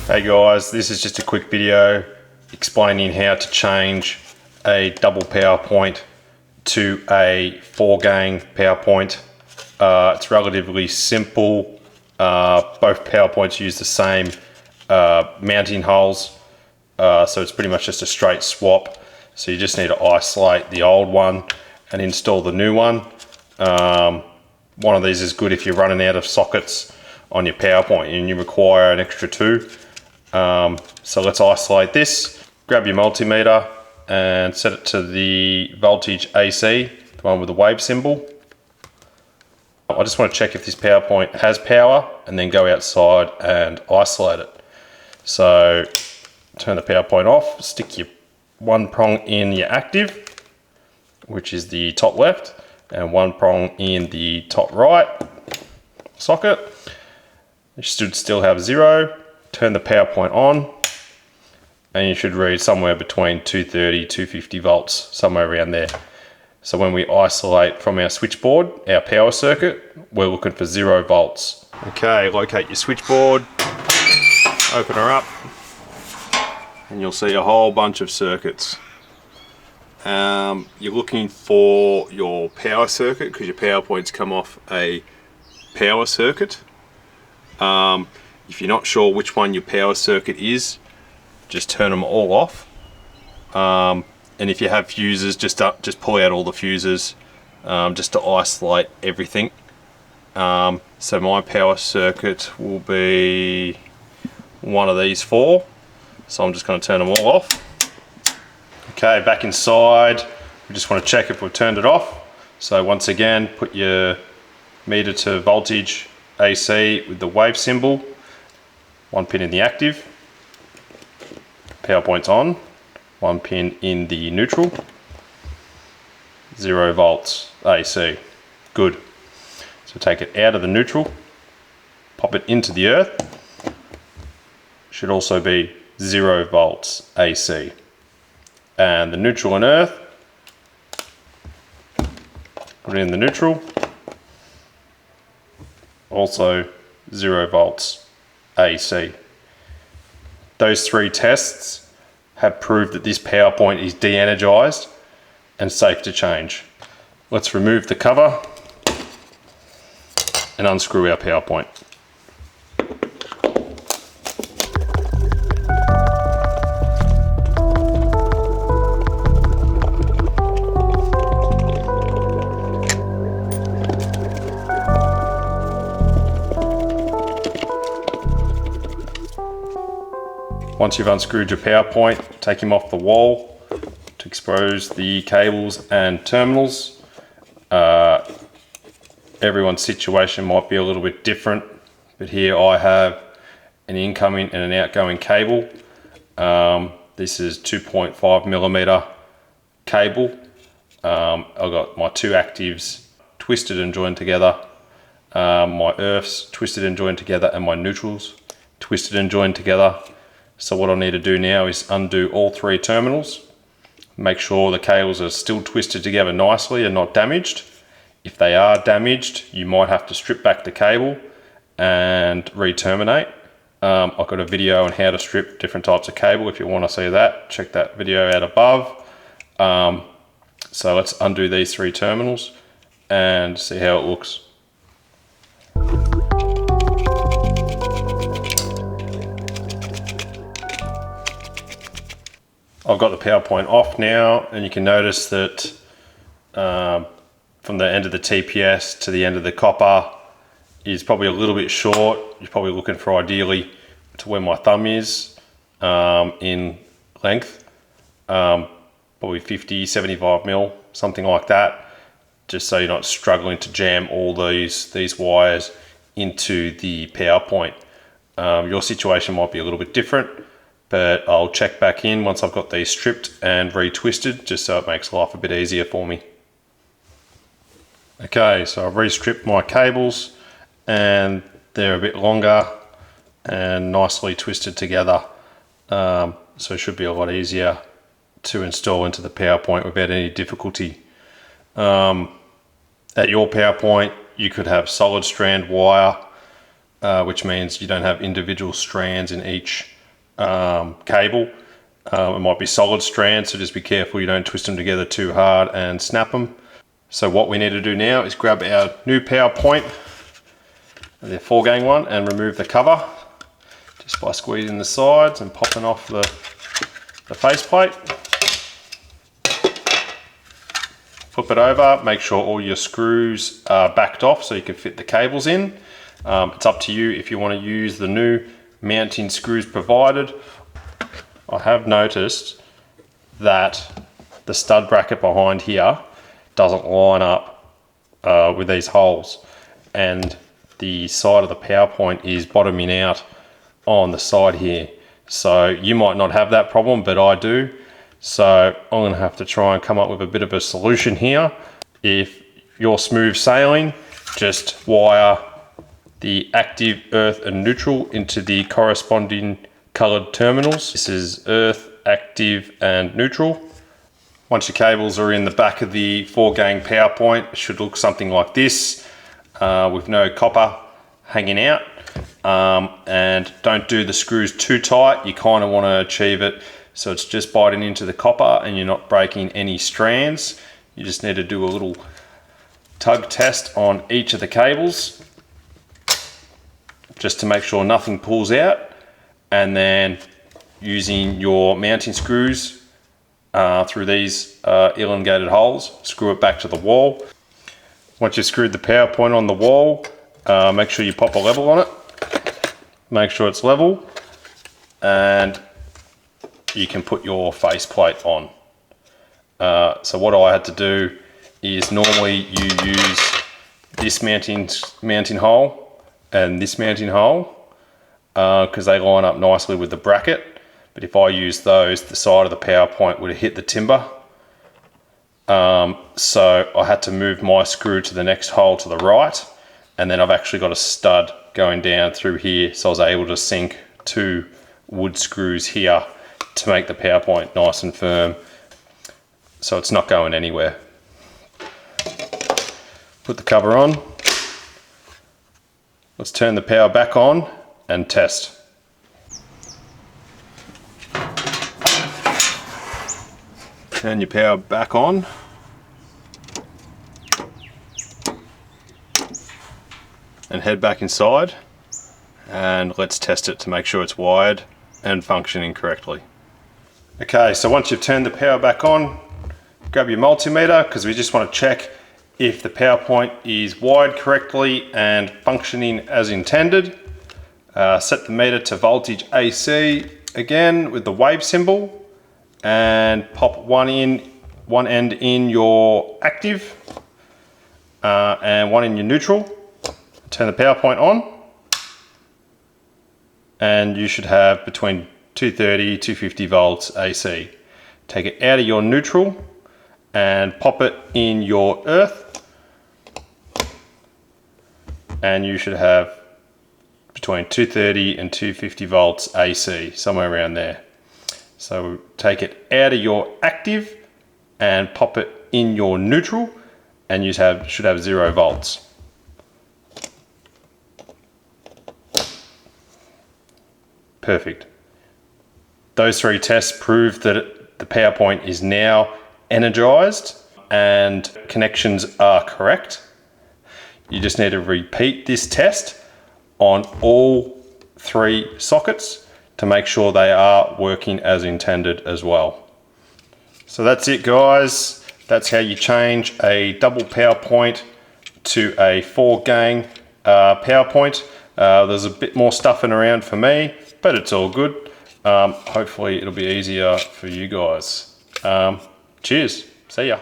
Hey guys, this is just a quick video explaining how to change a double power point to a 4-gang power point. It's relatively simple. Both power points use the same mounting holes, so it's pretty much just a straight swap. So you just need to isolate the old one and install the new one. One of these is good if you're running out of sockets on your power point and you require an extra two. So let's isolate this. Grab your multimeter and set it to the voltage AC, the one with the wave symbol. I just want to check if this power point has power and then go outside and isolate it. So turn the power point off, stick your one prong in your active, which is the top left, and one prong in the top right socket. You should still have 0. Turn the power point on and you should read somewhere between 230, 250 volts, somewhere around there. So when we isolate from our switchboard, our power circuit, we're looking for 0 volts. Okay, locate your switchboard, open her up, and you'll see a whole bunch of circuits. You're looking for your power circuit because your power points come off a power circuit. If you're not sure which one your power circuit is, just turn them all off. And if you have fuses, just pull out all the fuses just to isolate everything. So my power circuit will be one of these 4. So I'm just going to turn them all off. Okay, back inside, we just want to check if we've turned it off. So once again, put your meter to voltage AC with the wave symbol. 1 pin in the active, power point's on, 1 pin in the neutral, 0 volts AC, good. So take it out of the neutral, pop it into the earth, should also be 0 volts AC. And the neutral and earth, put it in the neutral, also 0 volts AC. Those 3 tests have proved that this power point is de-energized and safe to change. Let's remove the cover and unscrew our power point. Once you've unscrewed your power point, take him off the wall to expose the cables and terminals. Everyone's situation might be a little bit different, but here I have an incoming and an outgoing cable. This is 2.5mm cable. I've got my 2 actives twisted and joined together, my earths twisted and joined together, and my neutrals twisted and joined together. So what I need to do now is undo all 3 terminals, make sure the cables are still twisted together nicely and not damaged. If they are damaged, you might have to strip back the cable and re-terminate. I've got a video on how to strip different types of cable. If you want to see that, check that video out above. So let's undo these 3 terminals and see how it looks. I've got the power point off now, and you can notice that from the end of the TPS to the end of the copper is probably a little bit short. You're probably looking for ideally to where my thumb is in length, probably 50, 75mm, something like that, just so you're not struggling to jam all these wires into the power point. Your situation might be a little bit different, but I'll check back in once I've got these stripped and re-twisted, just so it makes life a bit easier for me. Okay, so I've re-stripped my cables and they're a bit longer and nicely twisted together, so it should be a lot easier to install into the power point without any difficulty. At your power point, you could have solid strand wire, which means you don't have individual strands in each cable. It might be solid strands, so just be careful you don't twist them together too hard and snap them. So what we need to do now is grab our new power point, the 4-gang one, and remove the cover just by squeezing the sides and popping off the faceplate. Flip it over, make sure all your screws are backed off so you can fit the cables in. It's up to you if you want to use the new mounting screws provided. I have noticed that the stud bracket behind here doesn't line up with these holes, and the side of the power point is bottoming out on the side here. So you might not have that problem, but I do. So I'm going to have to try and come up with a bit of a solution here. If you're smooth sailing, just wire the active, earth and neutral into the corresponding colored terminals. This is earth, active and neutral. Once your cables are in the back of the 4-gang power point, it should look something like this, with no copper hanging out. And don't do the screws too tight. You kind of want to achieve it so it's just biting into the copper and you're not breaking any strands. You just need to do a little tug test on each of the cables just to make sure nothing pulls out, and then using your mounting screws through these elongated holes, screw it back to the wall. Once you've screwed the power point on the wall, make sure you pop a level on it. Make sure it's level, and you can put your faceplate on. So what I had to do is, normally you use this mounting hole and this mounting hole because they line up nicely with the bracket. But if I use those, the side of the power point would have hit the timber. So I had to move my screw to the next hole to the right, and then I've actually got a stud going down through here, so I was able to sink 2 wood screws here to make the power point nice and firm, so it's not going anywhere. Put the cover on. Let's turn the power back on and test. Turn your power back on. And head back inside, and let's test it to make sure it's wired and functioning correctly. Okay, so once you've turned the power back on, grab your multimeter, because we just want to check if the power point is wired correctly and functioning as intended. Set the meter to voltage AC again with the wave symbol, and pop one end in your active and one in your neutral. Turn the power point on, and you should have between 230 250 volts AC. Take it out of your neutral and pop it in your earth, and you should have between 230 and 250 volts AC, somewhere around there. So take it out of your active and pop it in your neutral, and you should have 0 volts. Perfect. Those 3 tests prove that the power point is now energized and connections are correct. You just need to repeat this test on all 3 sockets to make sure they are working as intended as well. So that's it, guys. That's how you change a double power point to a 4-gang power point. There's a bit more stuffing around for me, but it's all good. Hopefully it'll be easier for you guys. Cheers. See ya.